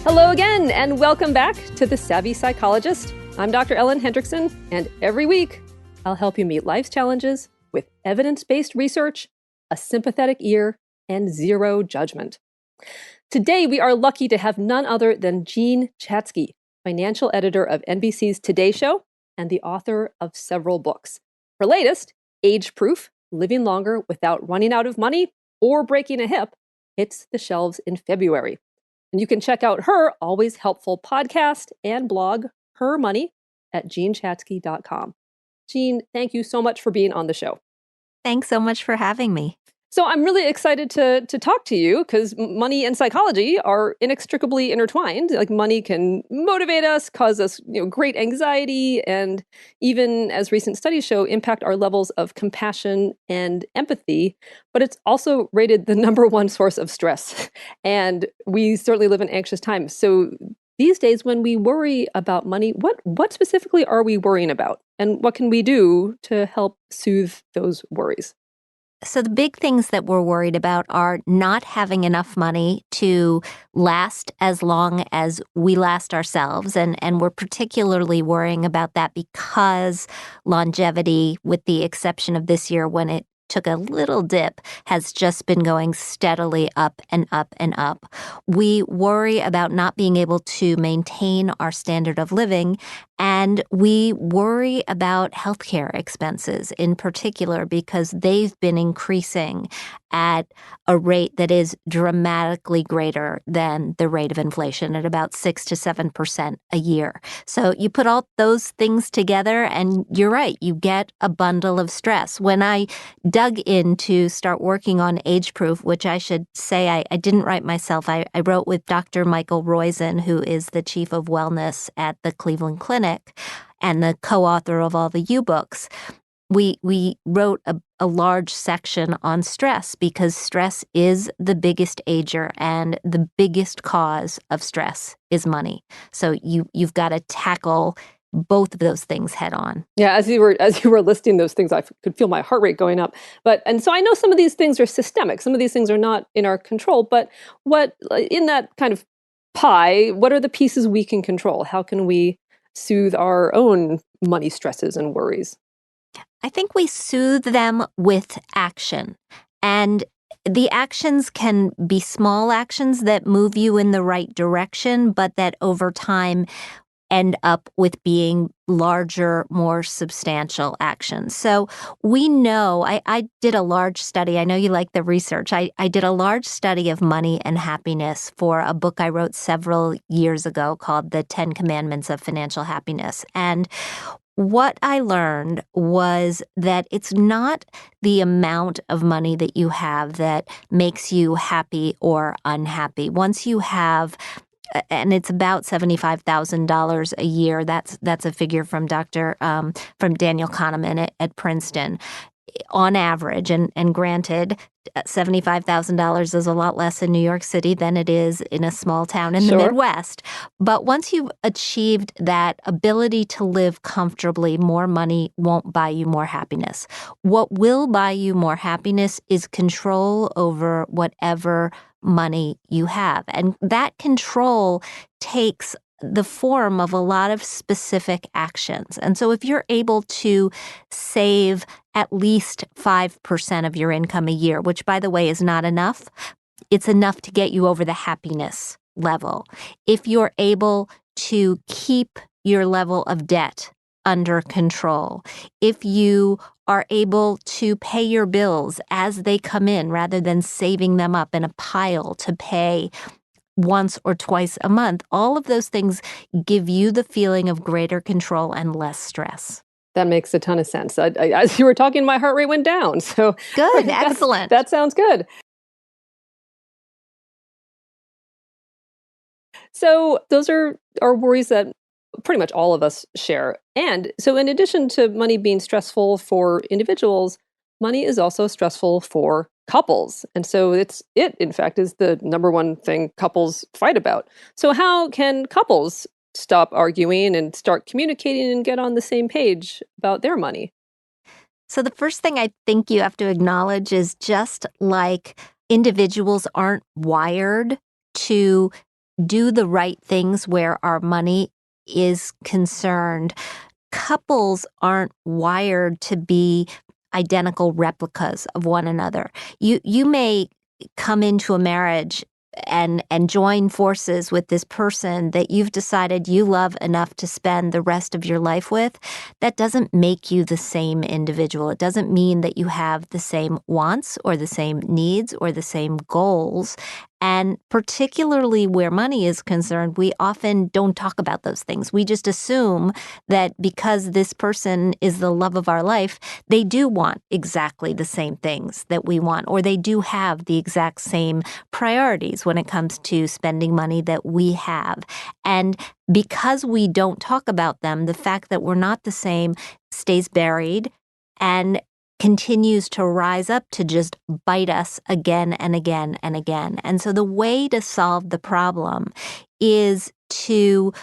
Hello again, and welcome back to The Savvy Psychologist. I'm Dr. Ellen Hendrickson, and every week I'll help you meet life's challenges with evidence-based research, a sympathetic ear, and zero judgment. Today, we are lucky to have none other than Jean Chatzky, financial editor of NBC's Today Show and the author of several books. Her latest, Age Proof: Living Longer Without Running Out of Money or Breaking a Hip, hits the shelves in February. And you can check out her always helpful podcast and blog, Her Money, at jeanchatzky.com. Jean, thank you so much for being on the show. Thanks so much for having me. So I'm really excited to talk to you because money and psychology are inextricably intertwined. Like money can motivate us, cause us great anxiety, and even, as recent studies show, impact our levels of compassion and empathy. But it's also rated the number one source of stress. And we certainly live in anxious times. So these days, when we worry about money, what specifically are we worrying about? And what can we do to help soothe those worries? So the big things that we're worried about are not having enough money to last as long as we last ourselves. And we're particularly worrying about that because longevity, with the exception of this year when it took a little dip, has just been going steadily up and up and up. We worry about not being able to maintain our standard of living, and we worry about healthcare expenses in particular because they've been increasing at a rate that is dramatically greater than the rate of inflation at about 6 to 7% a year. So you put all those things together and you're right, you get a bundle of stress. When I dug in to start working on Age Proof, which I should say I didn't write myself. I wrote with Dr. Michael Roizen, who is the chief of wellness at the Cleveland Clinic and the co-author of all the U-books. We wrote a large section on stress because stress is the biggest ager and the biggest cause of stress is money. So you've got to tackle both of those things head on. Yeah, as you were listing those things, I could feel my heart rate going up. And so I know some of these things are systemic. Some of these things are not in our control. But what in that kind of pie, what are the pieces we can control? How can we soothe our own money stresses and worries? I think we soothe them with action. And the actions can be small actions that move you in the right direction, but that over time end up with being larger, more substantial actions. So we know, I did a large study. I know you like the research. I did a large study of money and happiness for a book I wrote several years ago called The 10 Commandments of Financial Happiness. And what I learned was that it's not the amount of money that you have that makes you happy or unhappy. Once you have, and it's about $75,000 a year. That's a figure from from Daniel Kahneman at Princeton. On average, and granted, $75,000 is a lot less in New York City than it is in a small town in the Midwest. But once you've achieved that ability to live comfortably, more money won't buy you more happiness. What will buy you more happiness is control over whatever money you have. And that control takes the form of a lot of specific actions. And so if you're able to save at least 5% of your income a year, which, by the way, is not enough, it's enough to get you over the happiness level. If you're able to keep your level of debt under control, if you are able to pay your bills as they come in rather than saving them up in a pile to pay once or twice a month, all of those things give you the feeling of greater control and less stress. That makes a ton of sense. As you were talking, my heart rate went down. So good, excellent. That sounds good. So those are worries that pretty much all of us share. And so in addition to money being stressful for individuals, money is also stressful for couples. And so it, in fact, is the number one thing couples fight about. So how can couples stop arguing and start communicating and get on the same page about their money? So the first thing I think you have to acknowledge is just like individuals aren't wired to do the right things where our money is concerned. Couples aren't wired to be identical replicas of one another. You may come into a marriage and join forces with this person that you've decided you love enough to spend the rest of your life with. That doesn't make you the same individual. It doesn't mean that you have the same wants or the same needs or the same goals. And particularly where money is concerned, we often don't talk about those things. We just assume that because this person is the love of our life, they do want exactly the same things that we want, or they do have the exact same priorities when it comes to spending money that we have. And because we don't talk about them, the fact that we're not the same stays buried and continues to rise up to just bite us again and again and again. And so the way to solve the problem is to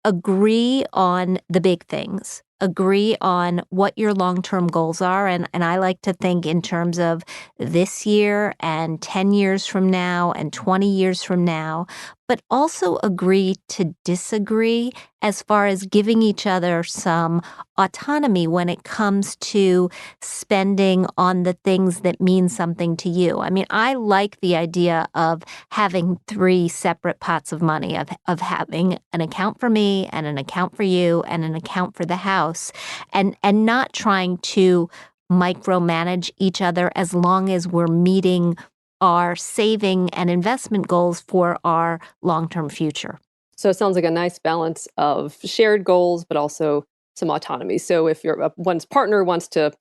agree on the big things, agree on what your long-term goals are. And I like to think in terms of this year and 10 years from now and 20 years from now, but also agree to disagree as far as giving each other some autonomy when it comes to spending on the things that mean something to you. I mean, I like the idea of having 3 separate pots of money, of having an account for me and an account for you and an account for the house, and not trying to micromanage each other as long as we're meeting our saving and investment goals for our long-term future. So it sounds like a nice balance of shared goals, but also some autonomy. So if one's partner wants to,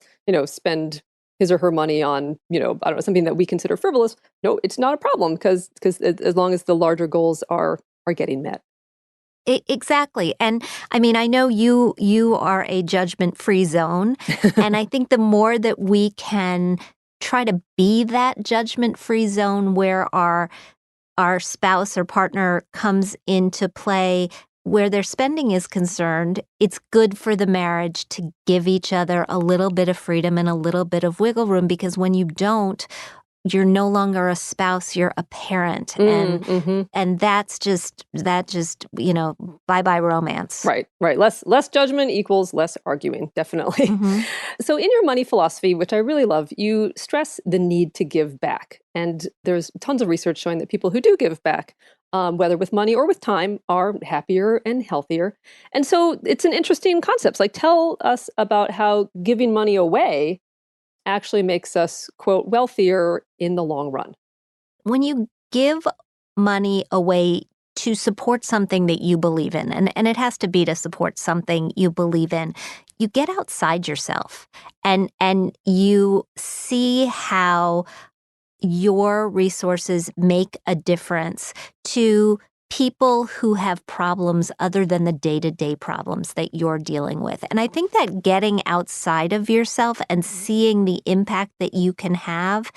spend his or her money on, I don't know, something that we consider frivolous, no, it's not a problem because as long as the larger goals are getting met. Exactly. And I mean, I know you are a judgment-free zone, and I think the more that we can try to be that judgment-free zone where our spouse or partner comes into play where their spending is concerned, it's good for the marriage to give each other a little bit of freedom and a little bit of wiggle room, because when you don't, you're no longer a spouse, you're a parent. And that just, bye-bye romance. Right. Less judgment equals less arguing, definitely. Mm-hmm. So in your money philosophy, which I really love, you stress the need to give back. And there's tons of research showing that people who do give back, whether with money or with time, are happier and healthier. And so it's an interesting concept. Like, tell us about how giving money away actually makes us, quote, wealthier in the long run. When you give money away to support something that you believe in, and it has to be to support something you believe in, you get outside yourself and you see how your resources make a difference to people who have problems other than the day-to-day problems that you're dealing with. And I think that getting outside of yourself and seeing the impact that you can have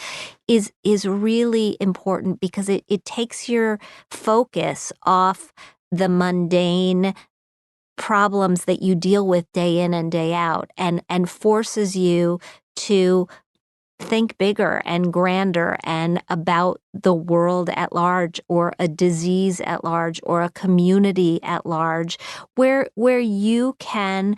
is really important, because it takes your focus off the mundane problems that you deal with day in and day out, and forces you to think bigger and grander and about the world at large, or a disease at large, or a community at large, where you can,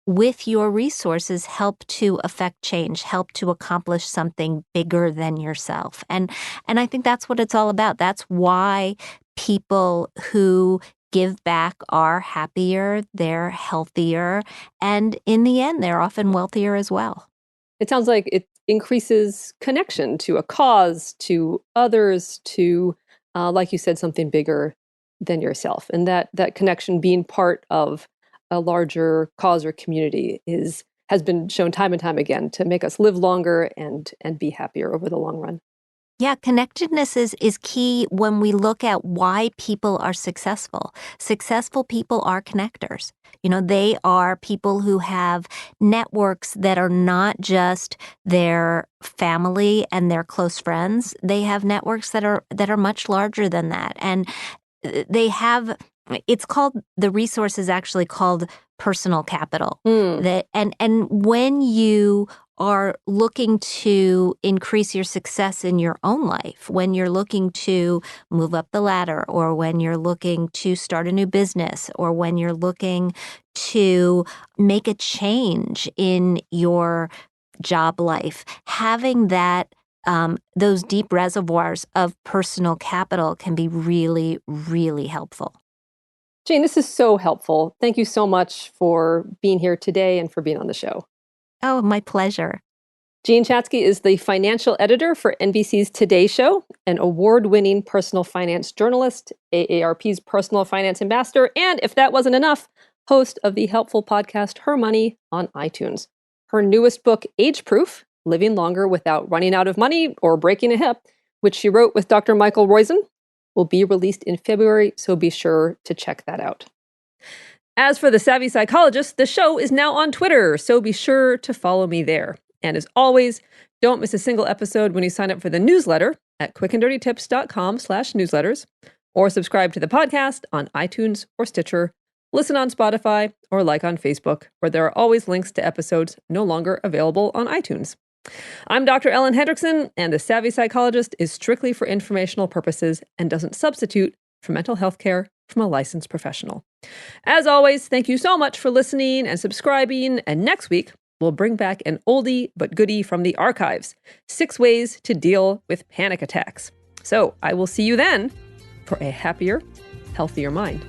with your resources, help to affect change, help to accomplish something bigger than yourself. And I think that's what it's all about. That's why people who give back are happier, they're healthier, and in the end, they're often wealthier as well. It sounds like it increases connection to a cause, to others, to, like you said, something bigger than yourself. And that connection, being part of a larger cause or community, has been shown time and time again to make us live longer and be happier over the long run. Yeah, connectedness is key when we look at why people are successful. Successful people are connectors. They are people who have networks that are not just their family and their close friends. They have networks that are much larger than that. And they have, the resource is actually called personal capital. And when you are looking to increase your success in your own life, when you're looking to move up the ladder, or when you're looking to start a new business, or when you're looking to make a change in your job life, having that those deep reservoirs of personal capital can be really, really helpful. Jane, this is so helpful. Thank you so much for being here today and for being on the show. Oh, my pleasure. Jane Chatzky is the financial editor for NBC's Today Show, an award-winning personal finance journalist, AARP's personal finance ambassador, and if that wasn't enough, host of the helpful podcast Her Money on iTunes. Her newest book, Age Proof, Living Longer Without Running Out of Money or Breaking a Hip, which she wrote with Dr. Michael Roizen, will be released in February, so be sure to check that out. As for The Savvy Psychologist, the show is now on Twitter, so be sure to follow me there. And as always, don't miss a single episode when you sign up for the newsletter at quickanddirtytips.com/newsletters, or subscribe to the podcast on iTunes or Stitcher, listen on Spotify, or like on Facebook, where there are always links to episodes no longer available on iTunes. I'm Dr. Ellen Hendrickson, and The Savvy Psychologist is strictly for informational purposes and doesn't substitute for mental health care from a licensed professional. As always, thank you so much for listening and subscribing, and next week, we'll bring back an oldie but goodie from the archives, 6 ways to deal with panic attacks. So I will see you then for a happier, healthier mind.